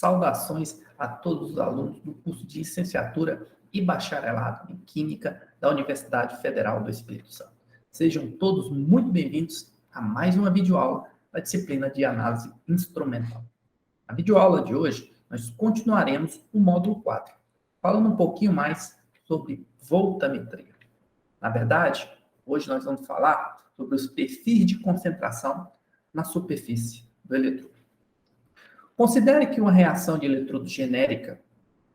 Saudações a todos os alunos do curso de Licenciatura e Bacharelado em Química da Universidade Federal do Espírito Santo. Sejam todos muito bem-vindos a mais uma videoaula da disciplina de Análise Instrumental. Na videoaula de hoje, nós continuaremos o módulo 4, falando um pouquinho mais sobre voltametria. Na verdade, hoje nós vamos falar sobre os perfis de concentração na superfície do eletrodo. Considere que uma reação de eletrodo genérica,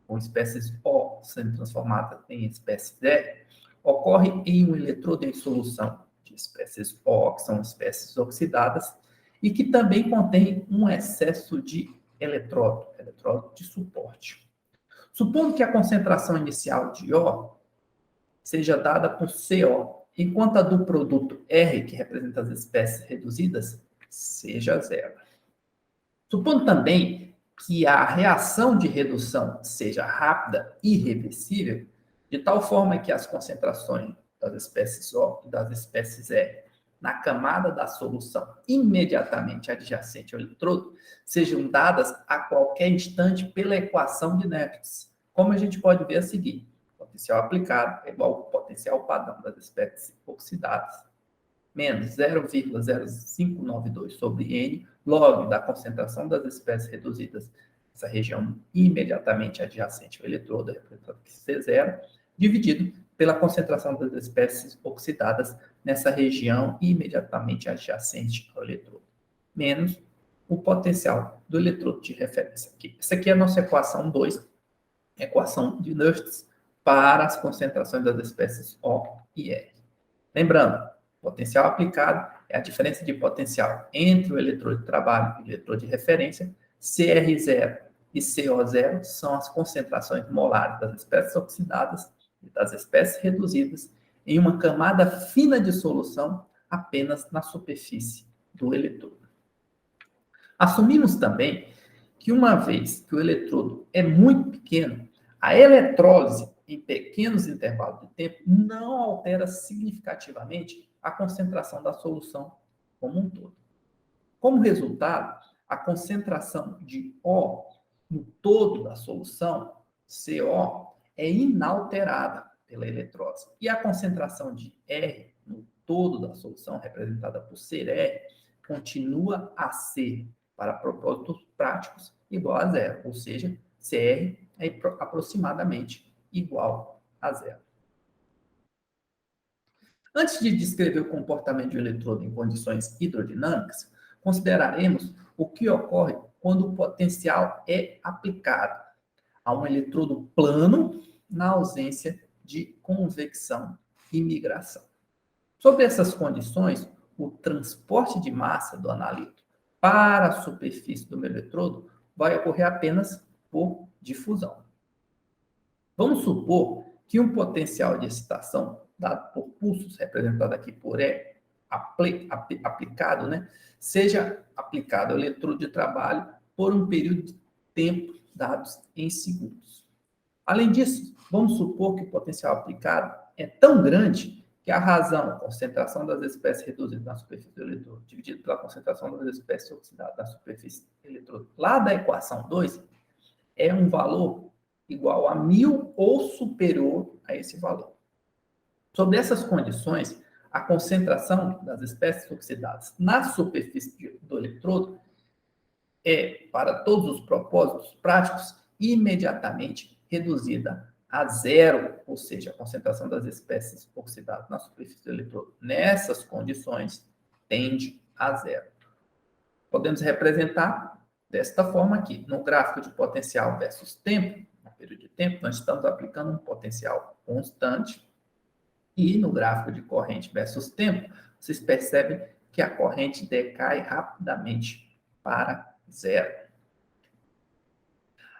com espécies O sendo transformada em espécies E, ocorre em um eletrodo em solução de espécies O, que são espécies oxidadas, e que também contém um excesso de eletródo de suporte. Supondo que a concentração inicial de O seja dada por CO, enquanto a do produto R, que representa as espécies reduzidas, seja zero. Supondo também que a reação de redução seja rápida e irreversível, de tal forma que as concentrações das espécies O e das espécies E na camada da solução imediatamente adjacente ao eletrodo sejam dadas a qualquer instante pela equação de Nernst, como a gente pode ver a seguir. O potencial aplicado é igual ao potencial padrão das espécies oxidadas menos 0,0592 sobre N, log da concentração das espécies reduzidas nessa região imediatamente adjacente ao eletrodo, representado por C0, dividido pela concentração das espécies oxidadas nessa região imediatamente adjacente ao eletrodo, menos o potencial do eletrodo de referência. Essa aqui é a nossa equação 2, equação de Nernst para as concentrações das espécies O e R. Lembrando, potencial aplicado é a diferença de potencial entre o eletrodo de trabalho e o eletrodo de referência. CR0 e CO0 são as concentrações molares das espécies oxidadas e das espécies reduzidas em uma camada fina de solução apenas na superfície do eletrodo. Assumimos também que uma vez que o eletrodo é muito pequeno, a eletrólise em pequenos intervalos de tempo não altera significativamente a concentração da solução como um todo. Como resultado, a concentração de O no todo da solução, CO, é inalterada pela eletrólise. E a concentração de R no todo da solução, representada por CR, continua a ser, para propósitos práticos, igual a zero. Ou seja, CR é aproximadamente igual a zero. Antes de descrever o comportamento do eletrodo em condições hidrodinâmicas, consideraremos o que ocorre quando o potencial é aplicado a um eletrodo plano na ausência de convecção e migração. Sob essas condições, o transporte de massa do analito para a superfície do meu eletrodo vai ocorrer apenas por difusão. Vamos supor que um potencial de excitação dado por pulsos, representado aqui por E, aplicado, seja aplicado ao eletrodo de trabalho por um período de tempo dados em segundos. Além disso, vamos supor que o potencial aplicado é tão grande que a razão, a concentração das espécies reduzidas na superfície do eletrodo, dividido pela concentração das espécies oxidadas na superfície do eletrodo, lá da equação 2, é um valor igual a 1000 ou superior a esse valor. Sob essas condições, a concentração das espécies oxidadas na superfície do eletrodo é, para todos os propósitos práticos, imediatamente reduzida a zero, ou seja, a concentração das espécies oxidadas na superfície do eletrodo nessas condições tende a zero. Podemos representar desta forma aqui, no gráfico de potencial versus tempo, no período de tempo, nós estamos aplicando um potencial constante, e no gráfico de corrente versus tempo, vocês percebem que a corrente decai rapidamente para zero.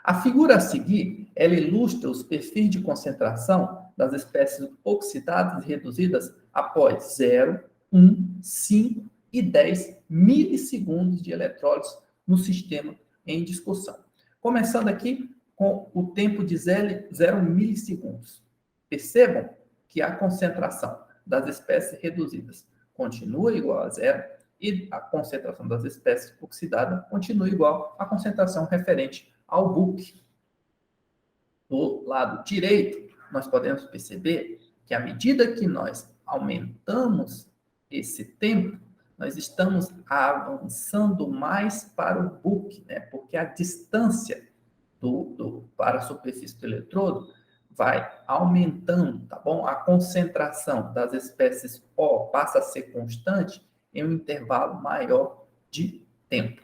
A figura a seguir, ela ilustra os perfis de concentração das espécies oxidadas e reduzidas após 0, 1, 5 e 10 milissegundos de eletrólise no sistema em discussão. Começando aqui com o tempo de 0 milissegundos. Percebam que a concentração das espécies reduzidas continua igual a zero e a concentração das espécies oxidadas continua igual à concentração referente ao book. Do lado direito, nós podemos perceber que à medida que nós aumentamos esse tempo, nós estamos avançando mais para o book, né? Porque a distância para a superfície do eletrodo vai aumentando, tá bom? A concentração das espécies O passa a ser constante em um intervalo maior de tempo.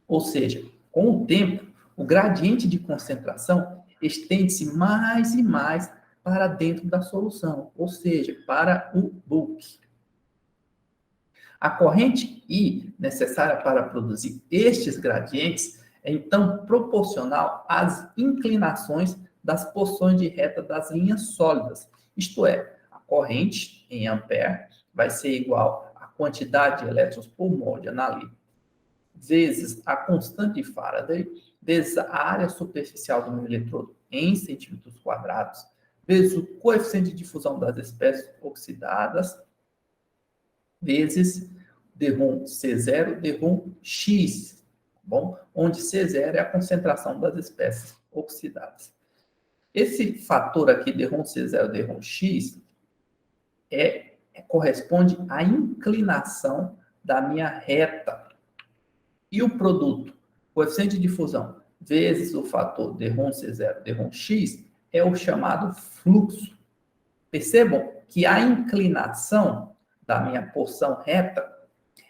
Ou seja, com o tempo, o gradiente de concentração estende-se mais e mais para dentro da solução, ou seja, para o bulk. A corrente I necessária para produzir estes gradientes é, então, proporcional às inclinações das porções de reta das linhas sólidas. Isto é, a corrente em ampere vai ser igual à quantidade de elétrons por mol de analítico vezes a constante de Faraday, vezes a área superficial do meu eletrodo em centímetros quadrados, vezes o coeficiente de difusão das espécies oxidadas, vezes D1 C0, D1 X, bom? Onde C0 é a concentração das espécies oxidadas. Esse fator aqui, D1 C0, D1 X, corresponde à inclinação da minha reta. E o produto, coeficiente de difusão, vezes o fator D1 C0, D1 X, é o chamado fluxo. Percebam que a inclinação da minha porção reta,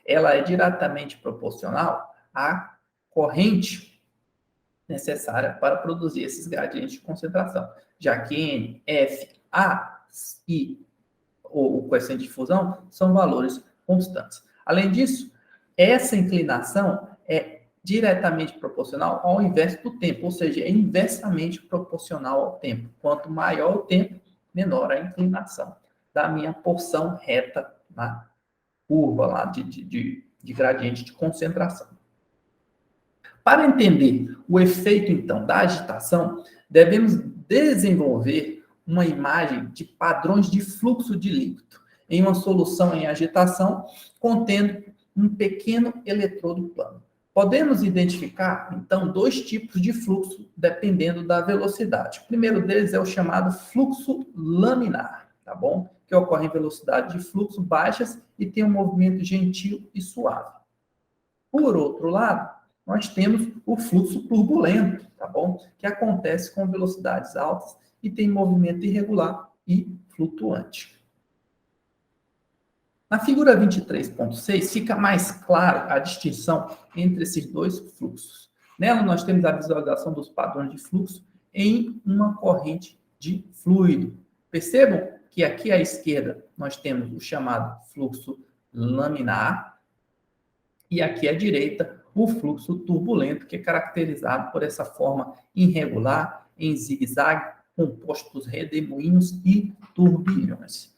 ela é diretamente proporcional à corrente necessária para produzir esses gradientes de concentração, já que N, F, A e o coeficiente de difusão são valores constantes. Além disso, essa inclinação é diretamente proporcional ao inverso do tempo, ou seja, é inversamente proporcional ao tempo. Quanto maior o tempo, menor a inclinação da minha porção reta na curva lá de gradiente de concentração. Para entender o efeito, então, da agitação, devemos desenvolver uma imagem de padrões de fluxo de líquido em uma solução em agitação contendo um pequeno eletrodo plano. Podemos identificar, então, dois tipos de fluxo dependendo da velocidade. O primeiro deles é o chamado fluxo laminar, tá bom? Que ocorre em velocidade de fluxo baixas e tem um movimento gentil e suave. Por outro lado, nós temos o fluxo turbulento, tá bom? Que acontece com velocidades altas e tem movimento irregular e flutuante. Na figura 23.6 fica mais clara a distinção entre esses dois fluxos. Nela nós temos a visualização dos padrões de fluxo em uma corrente de fluido. Percebam que aqui à esquerda nós temos o chamado fluxo laminar e aqui à direita o fluxo turbulento, que é caracterizado por essa forma irregular, em zigue-zague, composto por redemoinhos e turbilhões.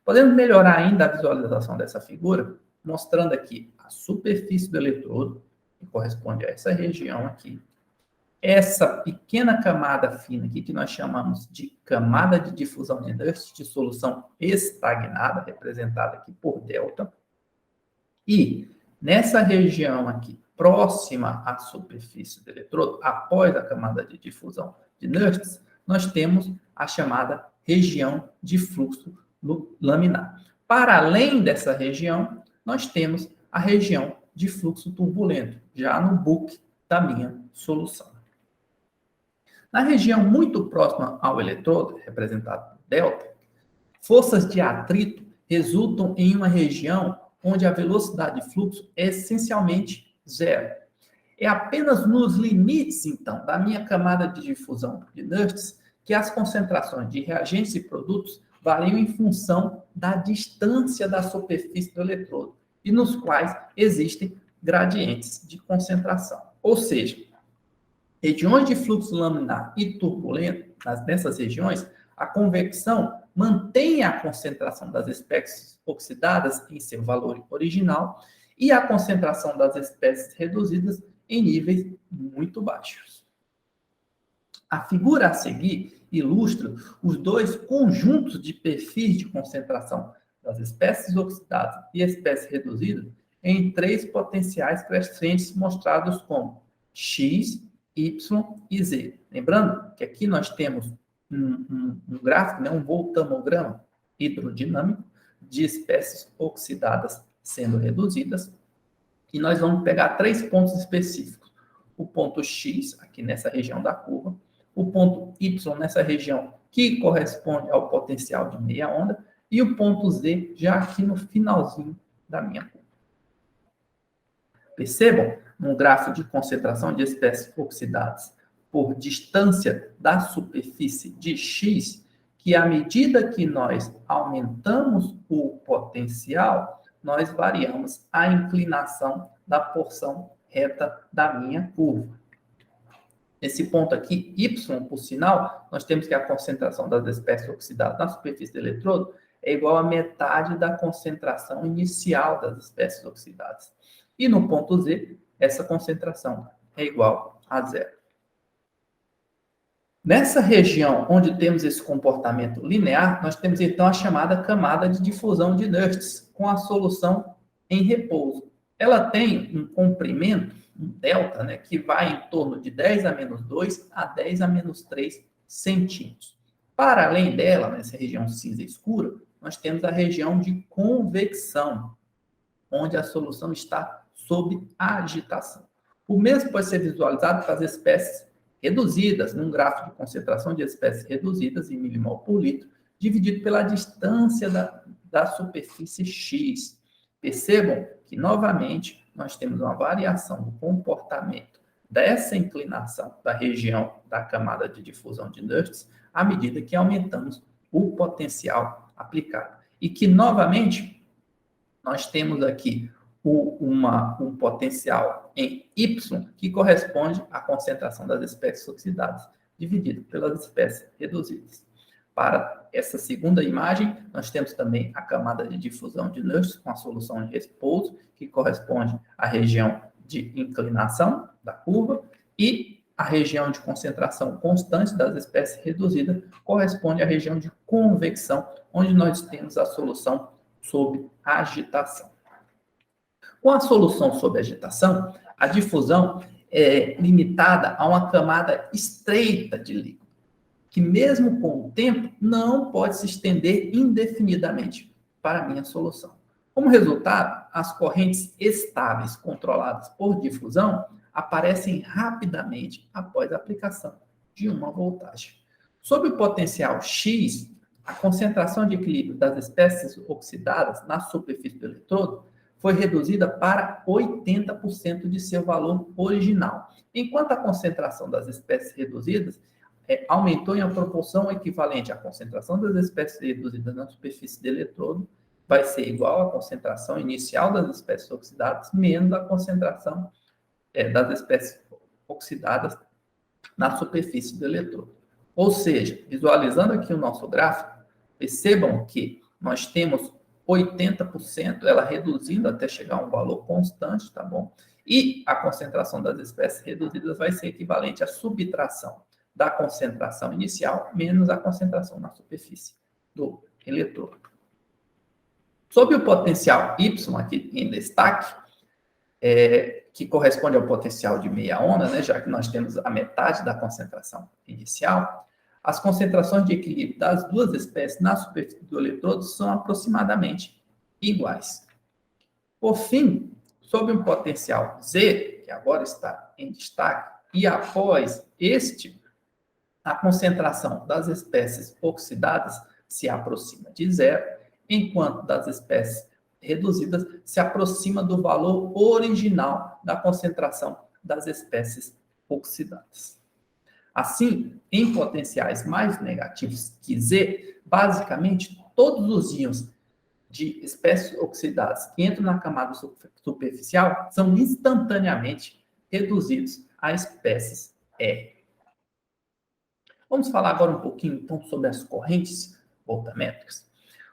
Podemos melhorar ainda a visualização dessa figura, mostrando aqui a superfície do eletrodo, que corresponde a essa região aqui. Essa pequena camada fina aqui, que nós chamamos de camada de difusão de Nernst, de solução estagnada, representada aqui por delta. E nessa região aqui, próxima à superfície do eletrodo, após a camada de difusão de Nernst, nós temos a chamada região de fluxo laminar. Para além dessa região, nós temos a região de fluxo turbulento, já no bulk da minha solução. Na região muito próxima ao eletrodo, representado por delta, forças de atrito resultam em uma região onde a velocidade de fluxo é essencialmente zero. É apenas nos limites, então, da minha camada de difusão de Nernst que as concentrações de reagentes e produtos variam em função da distância da superfície do eletrodo e nos quais existem gradientes de concentração. Ou seja, regiões de fluxo laminar e turbulento, nessas regiões, a convecção mantém a concentração das espécies oxidadas em seu valor original e a concentração das espécies reduzidas em níveis muito baixos. A figura a seguir ilustra os dois conjuntos de perfis de concentração das espécies oxidadas e espécies reduzidas em três potenciais crescentes mostrados como X, Y e Z. Lembrando que aqui nós temos um gráfico, né, um voltamograma hidrodinâmico de espécies oxidadas sendo reduzidas. E nós vamos pegar 3 pontos específicos. O ponto X, aqui nessa região da curva, o ponto Y nessa região, que corresponde ao potencial de meia onda, e o ponto Z, já aqui no finalzinho da minha curva. Percebam, no gráfico de concentração de espécies oxidadas por distância da superfície de X, que à medida que nós aumentamos o potencial, nós variamos a inclinação da porção reta da minha curva. Esse ponto aqui, Y, por sinal, nós temos que a concentração das espécies oxidadas na superfície do eletrodo é igual a metade da concentração inicial das espécies oxidadas. E no ponto Z, essa concentração é igual a zero. Nessa região onde temos esse comportamento linear, nós temos então a chamada camada de difusão de Nernst, com a solução em repouso. Ela tem um comprimento, um delta, né, que vai em torno de 10 a menos 2 a 10 a menos 3 centímetros. Para além dela, nessa região cinza escura, nós temos a região de convecção, onde a solução está sob agitação. O mesmo pode ser visualizado para as espécies reduzidas, num gráfico de concentração de espécies reduzidas em milimol por litro, dividido pela distância da superfície X. Percebam que, novamente, nós temos uma variação do comportamento dessa inclinação da região da camada de difusão de Nernst à medida que aumentamos o potencial aplicado. E que, novamente, nós temos aqui um potencial em Y que corresponde à concentração das espécies oxidadas, dividido pelas espécies reduzidas. Para essa segunda imagem, nós temos também a camada de difusão de Nernst com a solução em repouso, que corresponde à região de inclinação da curva, e a região de concentração constante das espécies reduzidas corresponde à região de convecção, onde nós temos a solução sob agitação. Com a solução sob agitação, a difusão é limitada a uma camada estreita de líquido, que mesmo com o tempo não pode se estender indefinidamente para a minha solução. Como resultado, as correntes estáveis controladas por difusão aparecem rapidamente após a aplicação de uma voltagem. Sob o potencial X, a concentração de equilíbrio das espécies oxidadas na superfície do eletrodo foi reduzida para 80% de seu valor original, enquanto a concentração das espécies reduzidas aumentou em uma proporção equivalente à concentração das espécies reduzidas na superfície do eletrodo, vai ser igual à concentração inicial das espécies oxidadas, menos a concentração das espécies oxidadas na superfície do eletrodo. Ou seja, visualizando aqui o nosso gráfico, percebam que nós temos 80%, ela reduzindo até chegar a um valor constante, tá bom? E a concentração das espécies reduzidas vai ser equivalente à subtração da concentração inicial menos a concentração na superfície do eletrodo. Sob o potencial Y aqui em destaque, que corresponde ao potencial de meia onda, né, já que nós temos a metade da concentração inicial, as concentrações de equilíbrio das duas espécies na superfície do eletrodo são aproximadamente iguais. Por fim, sob um potencial Z, que agora está em destaque, e após a concentração das espécies oxidadas se aproxima de zero, enquanto das espécies reduzidas se aproxima do valor original da concentração das espécies oxidadas. Assim, em potenciais mais negativos que Z, basicamente todos os íons de espécies oxidadas que entram na camada superficial são instantaneamente reduzidos a espécies R. Vamos falar agora um pouquinho então sobre as correntes voltamétricas.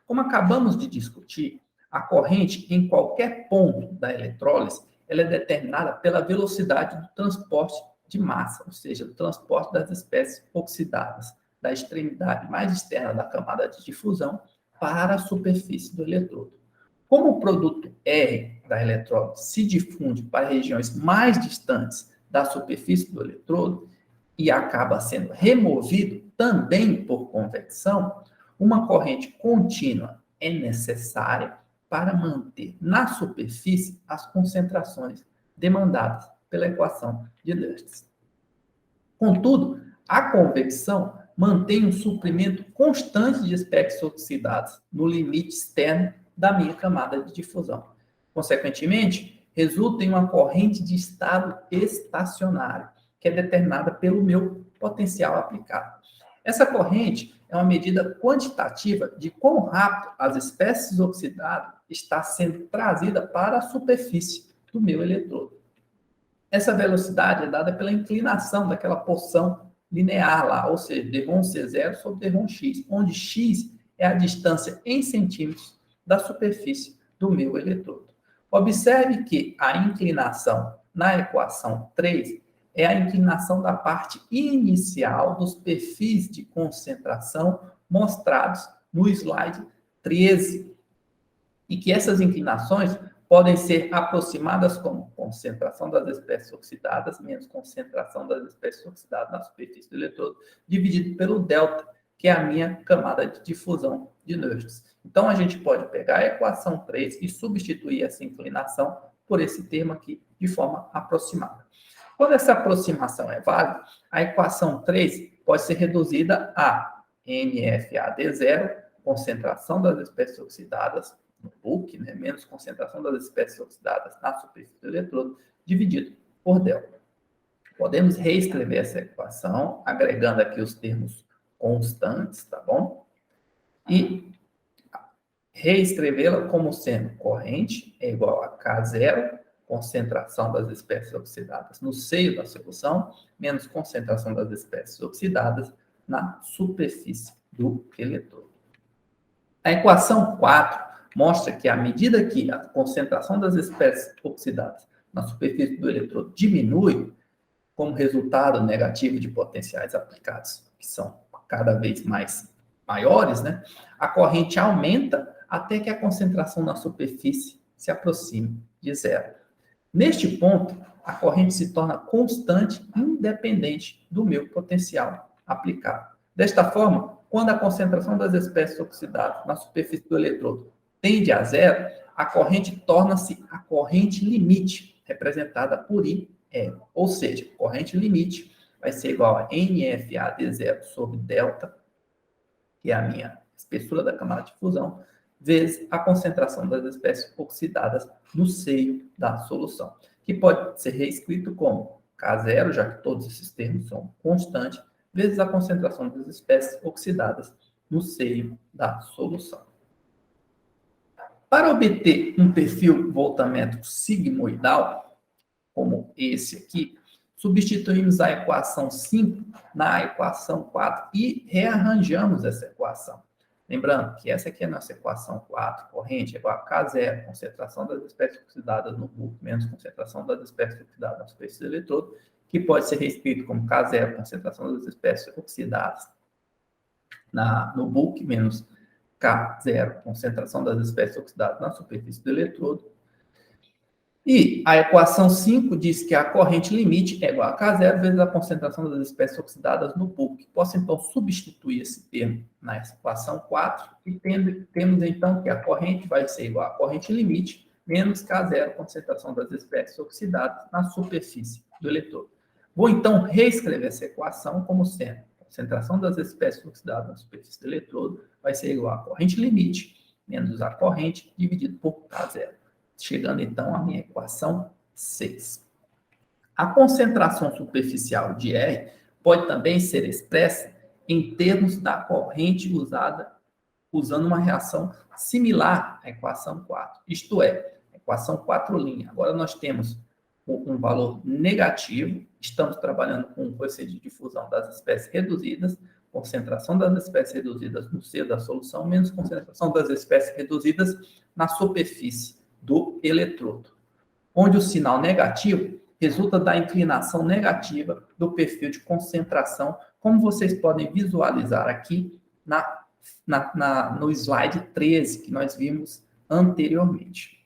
Como acabamos de discutir, a corrente em qualquer ponto da eletrólise ela é determinada pela velocidade do transporte de massa, ou seja, do transporte das espécies oxidadas da extremidade mais externa da camada de difusão para a superfície do eletrodo. Como o produto R da eletrólise se difunde para regiões mais distantes da superfície do eletrodo e acaba sendo removido também por convecção, uma corrente contínua é necessária para manter na superfície as concentrações demandadas pela equação de Nernst. Contudo, a convecção mantém um suprimento constante de espécies oxidadas no limite externo da minha camada de difusão. Consequentemente, resulta em uma corrente de estado estacionário, que é determinada pelo meu potencial aplicado. Essa corrente é uma medida quantitativa de quão rápido as espécies oxidadas está sendo trazida para a superfície do meu eletrodo. Essa velocidade é dada pela inclinação daquela porção linear lá, ou seja, d1 C0 sobre d1 X, onde X é a distância em centímetros da superfície do meu eletrodo. Observe que a inclinação na equação 3 é a inclinação da parte inicial dos perfis de concentração mostrados no slide 13. E que essas inclinações podem ser aproximadas como concentração das espécies oxidadas menos concentração das espécies oxidadas na superfície do eletrodo, dividido pelo delta, que é a minha camada de difusão de Nernst. Então, a gente pode pegar a equação 3 e substituir essa inclinação por esse termo aqui de forma aproximada. Quando essa aproximação é válida, a equação 3 pode ser reduzida a NFAD0, concentração das espécies oxidadas no bulk, né, menos concentração das espécies oxidadas na superfície do eletrodo, dividido por delta. Podemos reescrever essa equação, agregando aqui os termos constantes, tá bom? E reescrevê-la como sendo corrente é igual a K0, concentração das espécies oxidadas no seio da solução, menos concentração das espécies oxidadas na superfície do eletrodo. A equação 4 mostra que à medida que a concentração das espécies oxidadas na superfície do eletrodo diminui, como resultado negativo de potenciais aplicados, que são cada vez mais maiores, né, a corrente aumenta até que a concentração na superfície se aproxime de zero. Neste ponto, a corrente se torna constante, independente do meu potencial aplicado. Desta forma, quando a concentração das espécies oxidadas na superfície do eletrodo tende a zero, a corrente torna-se a corrente limite, representada por I. Ou seja, a corrente limite vai ser igual a NFAD0 sobre delta, que é a minha espessura da camada de fusão, vezes a concentração das espécies oxidadas no seio da solução, que pode ser reescrito como K0, já que todos esses termos são constantes, vezes a concentração das espécies oxidadas no seio da solução. Para obter um perfil voltammétrico sigmoidal, como esse aqui, substituímos a equação 5 na equação 4 e rearranjamos essa equação. Lembrando que essa aqui é a nossa equação 4, corrente é igual a K0, concentração das espécies oxidadas no bulk, menos concentração das espécies oxidadas na superfície do eletrodo, que pode ser reescrito como K0, concentração das espécies oxidadas no bulk, menos K0, concentração das espécies oxidadas na superfície do eletrodo. E a equação 5 diz que a corrente limite é igual a K0 vezes a concentração das espécies oxidadas no bulk. Posso, então, substituir esse termo na equação 4 e temos, então, que a corrente vai ser igual a corrente limite menos K0, concentração das espécies oxidadas na superfície do eletrodo. Vou, então, reescrever essa equação como sendo a concentração das espécies oxidadas na superfície do eletrodo vai ser igual a corrente limite menos a corrente dividido por K0. Chegando, então, à minha equação 6. A concentração superficial de R pode também ser expressa em termos da corrente usando uma reação similar à equação 4. Isto é, a equação 4'. Agora nós temos um valor negativo, estamos trabalhando com o coeficiente de difusão das espécies reduzidas, concentração das espécies reduzidas no seio da solução, menos concentração das espécies reduzidas na superfície do eletrodo, onde o sinal negativo resulta da inclinação negativa do perfil de concentração, como vocês podem visualizar aqui no slide 13, que nós vimos anteriormente.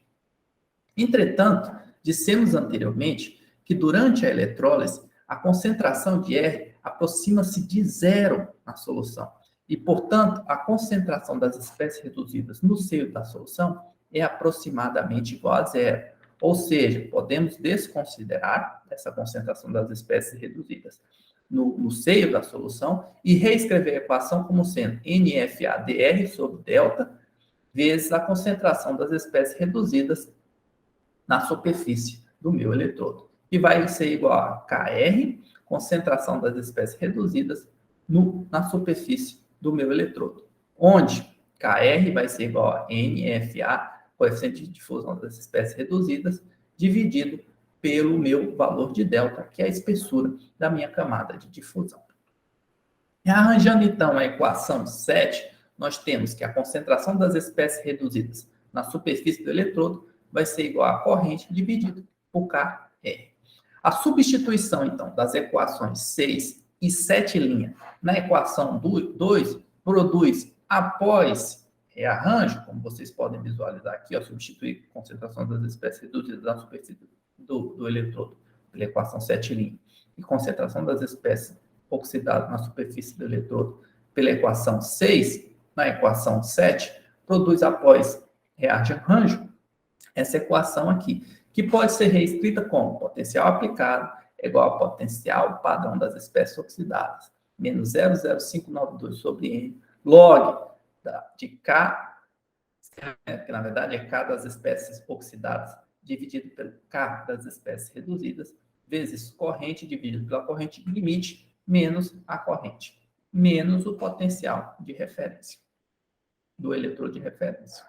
Entretanto, dissemos anteriormente que durante a eletrólise, a concentração de R aproxima-se de zero na solução. E, portanto, a concentração das espécies reduzidas no seio da solução é aproximadamente igual a zero. Ou seja, podemos desconsiderar essa concentração das espécies reduzidas no seio da solução e reescrever a equação como sendo NFADR sobre delta vezes a concentração das espécies reduzidas na superfície do meu eletrodo, que vai ser igual a KR, concentração das espécies reduzidas na superfície do meu eletrodo, onde KR vai ser igual a NFA, coeficiente de difusão das espécies reduzidas, dividido pelo meu valor de delta, que é a espessura da minha camada de difusão. E arranjando, então, a equação 7, nós temos que a concentração das espécies reduzidas na superfície do eletrodo vai ser igual a corrente dividido por KR. A substituição, então, das equações 6 e 7' na equação 2 produz, após rearranjo, como vocês podem visualizar aqui, ó, substituir concentração das espécies reduzidas na superfície do eletrodo pela equação 7' e concentração das espécies oxidadas na superfície do eletrodo pela equação 6, na equação 7, produz, após rearranjo, essa equação aqui, que pode ser reescrita como potencial aplicado é igual a potencial padrão das espécies oxidadas, menos 0,0592 sobre N, log de K, que na verdade é K das espécies oxidadas, dividido pelo K das espécies reduzidas, vezes corrente dividido pela corrente limite, menos a corrente, menos o potencial de referência, do eletrodo de referência.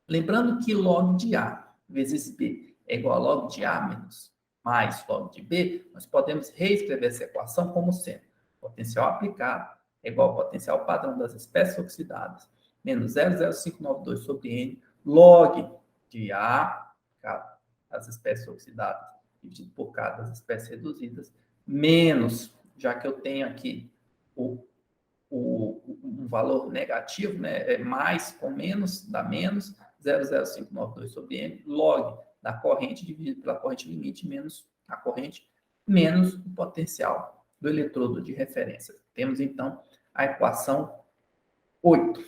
Lembrando que log de A vezes B é igual a log de A menos mais log de B, nós podemos reescrever essa equação como sendo potencial aplicado é igual ao potencial padrão das espécies oxidadas, menos 0,0592 sobre N, log de A, K das espécies oxidadas, dividido por K das espécies reduzidas, menos, já que eu tenho aqui um valor negativo, né? É mais com menos, dá menos, 0,0592 sobre N, log da corrente dividido pela corrente limite, menos a corrente, menos o potencial do eletrodo de referência. Temos, então, a equação 8.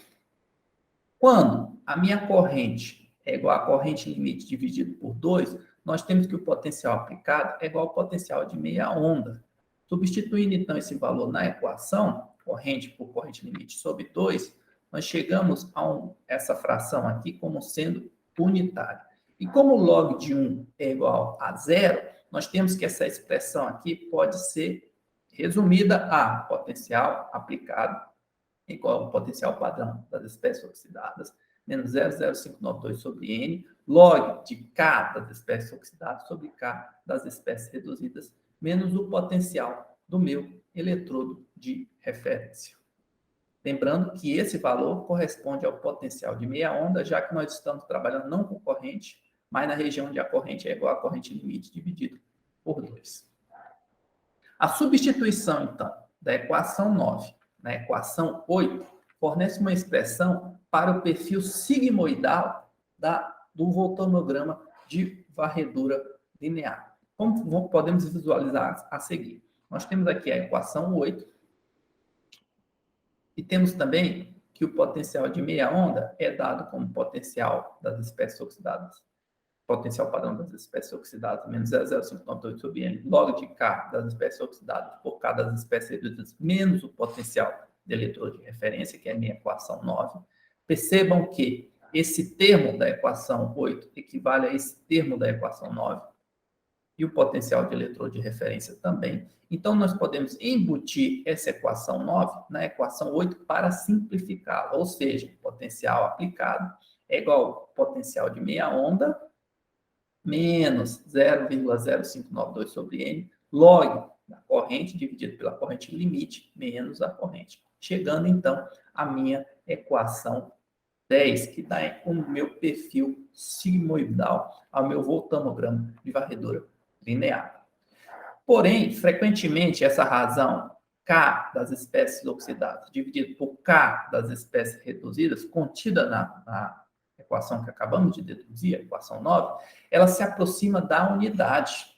Quando a minha corrente é igual à corrente limite dividido por 2, nós temos que o potencial aplicado é igual ao potencial de meia onda. Substituindo, então, esse valor na equação, corrente por corrente limite sobre 2, nós chegamos a essa fração aqui como sendo unitária. E como o log de 1 é igual a 0, nós temos que essa expressão aqui pode ser resumida a potencial aplicado igual ao potencial padrão das espécies oxidadas, menos 0,0592 sobre N, log de K das espécies oxidadas sobre K das espécies reduzidas, menos o potencial do meu eletrodo de referência. Lembrando que esse valor corresponde ao potencial de meia onda, já que nós estamos trabalhando não com corrente, mas na região onde a corrente é igual à corrente limite dividido por 2. A substituição, então, da equação 9 na equação 8 fornece uma expressão para o perfil sigmoidal do voltamograma de varredura linear. Como podemos visualizar a seguir? Nós temos aqui a equação 8 e temos também que o potencial de meia onda é dado como potencial das espécies oxidadas, potencial padrão das espécies oxidadas, menos 0,0598 sobre N, log de K das espécies oxidadas por K das espécies reduzidas, menos o potencial de eletrodo de referência, que é a minha equação 9. Percebam que esse termo da equação 8 equivale a esse termo da equação 9, e o potencial de eletrodo de referência também. Então, nós podemos embutir essa equação 9 na equação 8 para simplificá-la, ou seja, potencial aplicado é igual ao potencial de meia onda, menos 0,0592 sobre N, log da corrente dividido pela corrente limite, menos a corrente. Chegando, então, à minha equação 10, que dá o meu perfil sigmoidal, ao meu voltamograma de varredura linear. Porém, frequentemente, essa razão K das espécies oxidadas dividido por K das espécies reduzidas, contida na equação que acabamos de deduzir, a equação 9, ela se aproxima da unidade.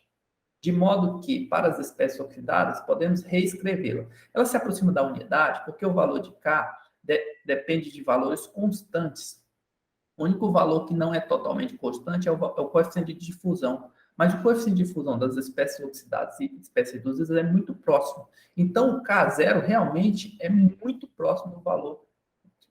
de modo que, para as espécies oxidadas, podemos reescrevê-la. Ela se aproxima da unidade porque o valor de K depende de valores constantes. O único valor que não é totalmente constante é o coeficiente de difusão. Mas o coeficiente de difusão das espécies oxidadas e espécies reduzidas é muito próximo. Então, o K0 realmente é muito próximo do valor.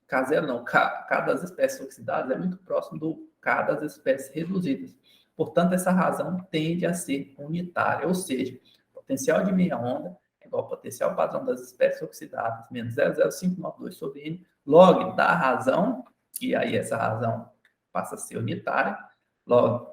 K0 não, K das espécies oxidadas é muito próximo do K das espécies reduzidas. Portanto, essa razão tende a ser unitária, ou seja, o potencial de meia onda é igual ao potencial padrão das espécies oxidadas, menos 0,0592 sobre N, log da razão, e aí essa razão passa a ser unitária, log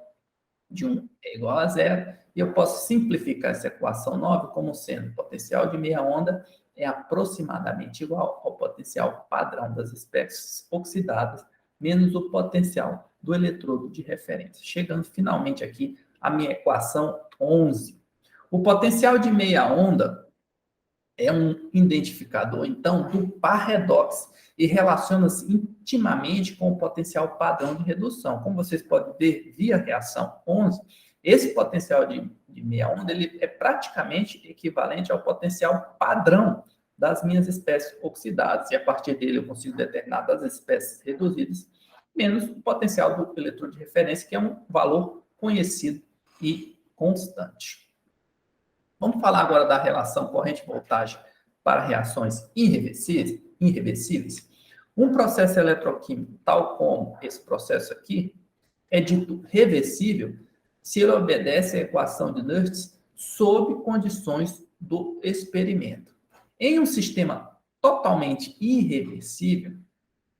de 1 é igual a 0, e eu posso simplificar essa equação 9 como sendo o potencial de meia onda é aproximadamente igual ao potencial padrão das espécies oxidadas menos o potencial do eletrodo de referência. Chegando finalmente aqui à minha equação 11. O potencial de meia onda é um identificador, então, do par redox e relaciona-se intimamente com o potencial padrão de redução. Como vocês podem ver via reação 11, esse potencial de meia onda ele é praticamente equivalente ao potencial padrão das minhas espécies oxidadas, e a partir dele eu consigo determinar das espécies reduzidas, menos o potencial do eletrodo de referência, que é um valor conhecido e constante. Vamos falar agora da relação corrente-voltagem para reações irreversíveis. Um processo eletroquímico, tal como esse processo aqui, é dito reversível se ele obedece à equação de Nernst sob condições do experimento. Em um sistema totalmente irreversível,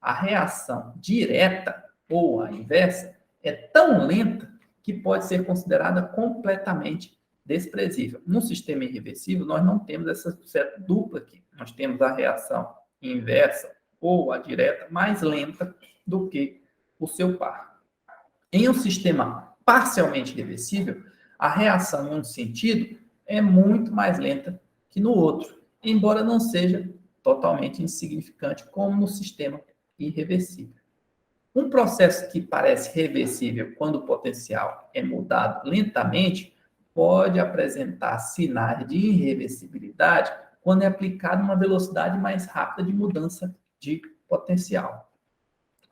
a reação direta ou a inversa é tão lenta que pode ser considerada completamente desprezível. No sistema irreversível, nós não temos essa dupla aqui. Nós temos a reação inversa ou a direta mais lenta do que o seu par. Em um sistema parcialmente reversível, a reação em um sentido é muito mais lenta que no outro, embora não seja totalmente insignificante como no sistema irreversível. Um processo que parece reversível quando o potencial é mudado lentamente pode apresentar sinais de irreversibilidade quando é aplicada uma velocidade mais rápida de mudança de potencial.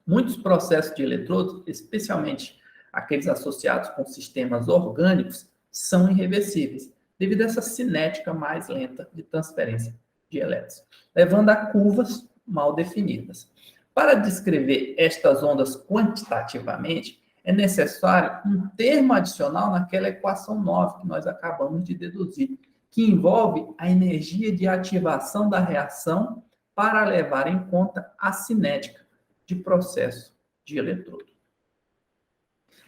Muitos processos de eletrodos, especialmente aqueles associados com sistemas orgânicos, são irreversíveis, devido a essa cinética mais lenta de transferência de elétrons, levando a curvas mal definidas. Para descrever estas ondas quantitativamente, é necessário um termo adicional naquela equação 9 que nós acabamos de deduzir, que envolve a energia de ativação da reação para levar em conta a cinética de processo de eletrodo.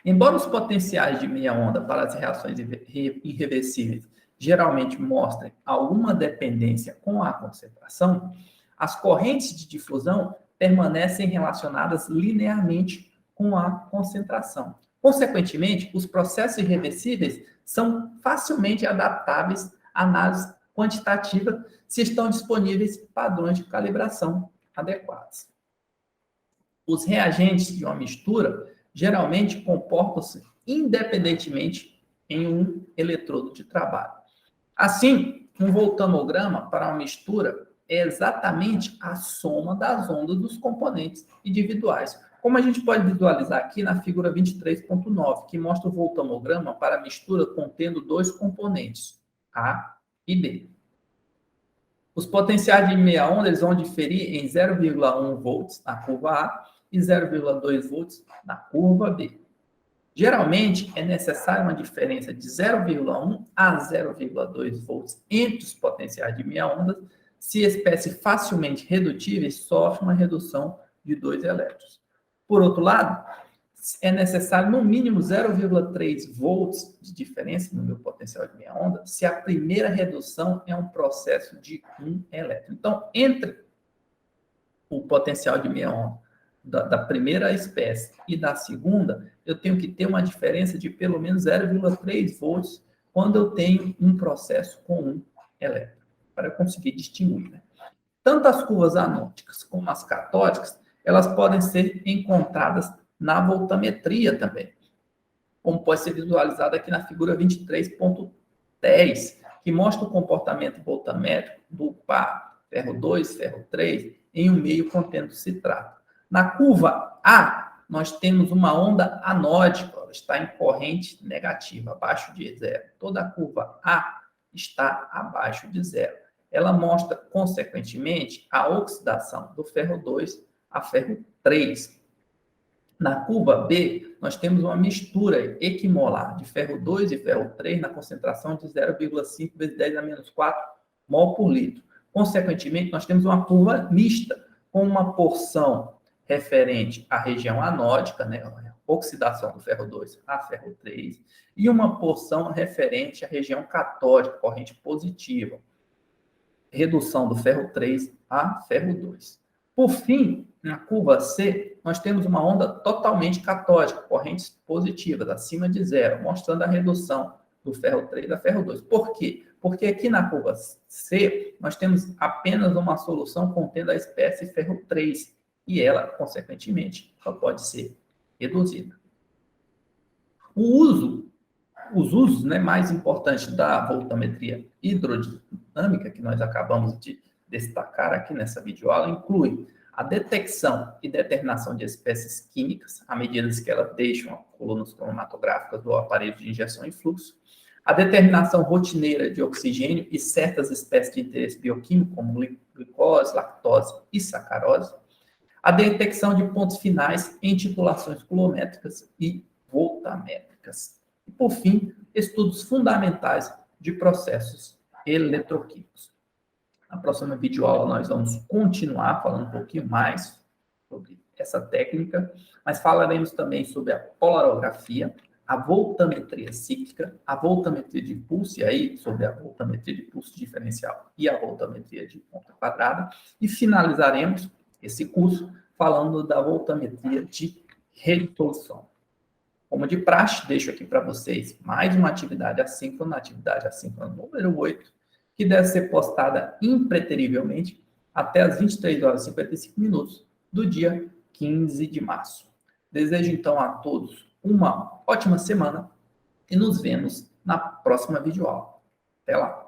Embora os potenciais de meia onda para as reações irreversíveis geralmente mostrem alguma dependência com a concentração, as correntes de difusão permanecem relacionadas linearmente com a concentração. Consequentemente, os processos irreversíveis são facilmente adaptáveis à análise quantitativa se estão disponíveis padrões de calibração adequados. Os reagentes de uma mistura geralmente comportam-se independentemente em um eletrodo de trabalho. Assim, um voltamograma para uma mistura é exatamente a soma das ondas dos componentes individuais, como a gente pode visualizar aqui na figura 23.9, que mostra o voltamograma para a mistura contendo dois componentes, A e B. Os potenciais de meia onda eles vão diferir em 0,1 volts na curva A e 0,2 volts na curva B. Geralmente, é necessária uma diferença de 0,1 a 0,2 volts entre os potenciais de meia onda se a espécie facilmente redutível sofre uma redução de 2 elétrons. Por outro lado, é necessário no mínimo 0,3 volts de diferença no meu potencial de meia onda se a primeira redução é um processo de 1 elétron. Então, entre o potencial de meia onda da primeira espécie e da segunda, eu tenho que ter uma diferença de pelo menos 0,3 volts quando eu tenho um processo com 1 elétron, para eu conseguir distinguir. Né? Tanto as curvas anóticas como as catódicas, elas podem ser encontradas na voltametria também, como pode ser visualizado aqui na figura 23.3. 10, que mostra o comportamento voltamétrico do par ferro 2, ferro 3, em um meio contendo citrato. Na curva A, nós temos uma onda anódica, ela está em corrente negativa, abaixo de zero. Toda a curva A está abaixo de zero. Ela mostra, consequentemente, a oxidação do ferro 2 a ferro 3. Na curva B, nós temos uma mistura equimolar de ferro 2 e ferro 3 na concentração de 0,5 vezes 10 a menos 4 mol por litro. Consequentemente, nós temos uma curva mista, com uma porção referente à região anódica, né, oxidação do ferro 2 a ferro 3, e uma porção referente à região catódica, corrente positiva, redução do ferro 3 a ferro 2. Por fim, na curva C, nós temos uma onda totalmente catódica, correntes positivas, acima de zero, mostrando a redução do ferro 3 a ferro 2. Por quê? Porque aqui na curva C, nós temos apenas uma solução contendo a espécie ferro 3, e ela, consequentemente, só pode ser reduzida. Os usos, né, mais importantes da voltametria hidrodinâmica, que nós acabamos de destacar aqui nessa videoaula, incluem a detecção e determinação de espécies químicas, à medida que elas deixam colunas cromatográficas do aparelho de injeção e fluxo, a determinação rotineira de oxigênio e certas espécies de interesse bioquímico, como glicose, lactose e sacarose, a detecção de pontos finais em titulações coulométricas e voltamétricas. E, por fim, estudos fundamentais de processos eletroquímicos. Na próxima videoaula, nós vamos continuar falando um pouquinho mais sobre essa técnica, mas falaremos também sobre a polarografia, a voltametria cíclica, a voltametria de pulso, e aí sobre a voltametria de pulso diferencial e a voltametria de ponta quadrada, e finalizaremos esse curso falando da voltametria de resolução. Como de praxe, deixo aqui para vocês mais uma atividade assíncrona número 8, que deve ser postada impreterivelmente até as 23 horas e 55 minutos do dia 15 de março. Desejo, então, a todos uma ótima semana e nos vemos na próxima videoaula. Até lá!